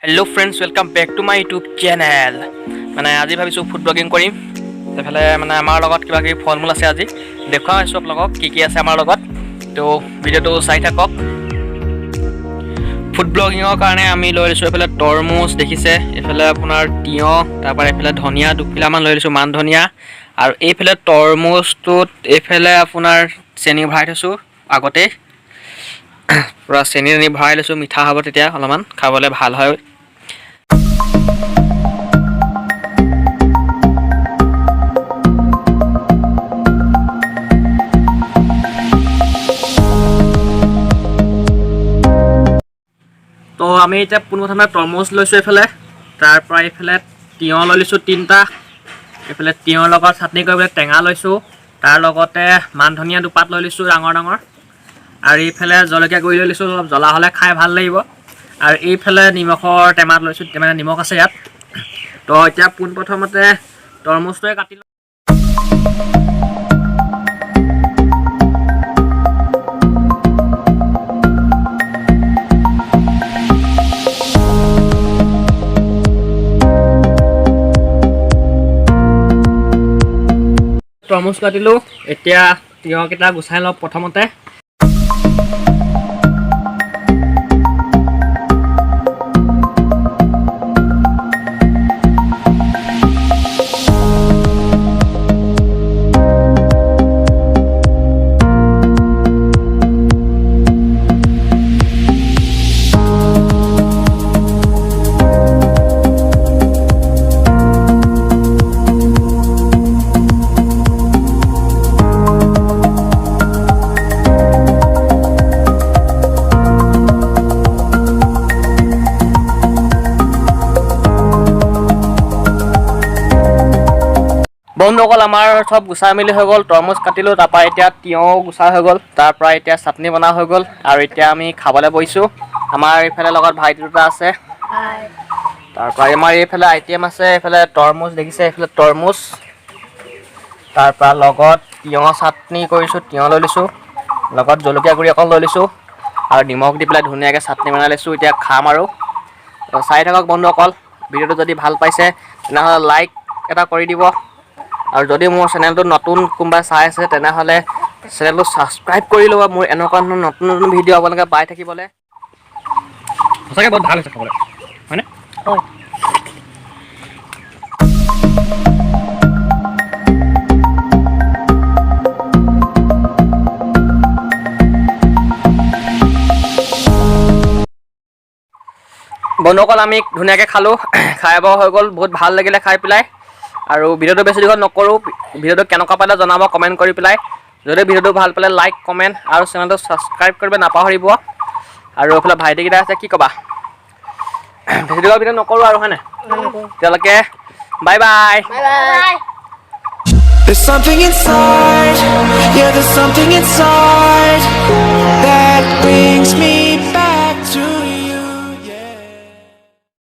hello friends welcome back to my YouTube channel মানে আজি ভাবিছো ফুড ব্লগিং কৰিম তেফালে মানে আমাৰ লগত কিবা কিবি ফলমূল আছে আজি দেখুৱাম সব লগক কি আছে আমাৰ লগত তো ভিডিওটো চাই থাকক ফুড ব্লগিংৰ কাৰণে আমি লৈ লৈছো এফালে তৰমুজ দেখিছে এফালে আপোনাৰ তিয়হ তাৰপৰা এফালে ধনিয়া দুকিলা মান লৈ লৈছো মান ধনিয়া আৰু এইফালে তৰমুজটোত এফালে আপোনাৰ চেনি ভৰাই থৈছো আগতে পুৰা চেনি ভৰাই লৈছো মিঠা হ'ব তেতিয়া অলপমান খাবলৈ ভাল হয় তো আমি এতিয়া পোনপ্ৰথমে তৰমুজ লৈছো এফালে তাৰ পৰা এফালে তিয়হ লৈ লৈছো তিনটা এফালে তিয়হৰ লগত চাটনি কৰিবলৈ টেঙা লৈছো তাৰ লগতে মান ধনিয়া দুপাত লৈ লৈছো ডাঙৰ ডাঙৰ আৰু এইফালে জলকীয়া গুড়ি লৈ লৈছো অলপ জ্বলা হ'লে খাই ভাল লাগিব আৰু এইফালে নিমখৰ টেমাত লৈছো মানে নিমখ আছে ইয়াত তো এতিয়া পোনপ্ৰথমতে তৰমুজটোৱে কাটি তৰমুজ কাটিলো এতিয়া তিয়হকেইটা গুচাই লওঁ প্ৰথমতে বন্ধুসকল আমাৰ সব গুচাই মিলি হৈ গ'ল তৰমুজ কাটিলো তাৰপৰা এতিয়া তিয়হ গুচাই হৈ গ'ল তাৰপৰা এতিয়া চাটনি বনা হৈ গ'ল আৰু এতিয়া আমি খাবলৈ বহিছো আমাৰ এইফালে লগত ভাইটি দুটা আছে তাৰপৰা আমাৰ এইফালে আইটেম আছে এইফালে তৰমুজ দেখিছে এইফালে তৰমুজ তাৰপৰা লগত তিয়হ চাটনি কৰিছো তিয়হ লৈ লৈছো লগত জলকীয়া গুড়ি অকণ লৈ লৈছো আৰু নিমখ দি পেলাই ধুনীয়াকৈ চাটনি বনাই লৈছো এতিয়া খাম আৰু চাই থাকক বন্ধুসকল ভিডিঅ'টো যদি ভাল পাইছে তেনেহ'লে লাইক এটা কৰি দিব আৰু যদি মোৰ চেনেলটো নতুন কোনোবা চাই আছে তেনেহ'লে চেনেলটো ছাবস্ক্ৰাইব কৰি ল'ব মোৰ এনেকুৱা নতুন নতুন ভিডিঅ' আপোনালোকে পাই থাকিবলৈ সঁচাকৈ বহুত ভাল হৈছে খাবলৈ হয়নে হয় বন্ধুসকল আমি ধুনীয়াকৈ খালোঁ খাই বৈ হৈ গ'ল বহুত ভাল লাগিলে খাই পেলাই আৰু ভিডিঅ'টো বেছি দীঘল নকৰোঁ ভিডিঅ'টো কেনেকুৱা পালে জনাব কমেণ্ট কৰি পেলাই যদি ভিডিঅ'টো ভাল পালে লাইক কমেণ্ট আৰু চেনেলটো ছাবস্ক্ৰাইব কৰিব নাপাহৰিব আৰু এইফালে ভাইটিকেইটা আছে কি ক'বা বেছি দীঘল ভিডিঅ' নকৰোঁ আৰু হয়নে তেতিয়ালৈকে bye bye There's something inside, yeah, there's something inside that brings me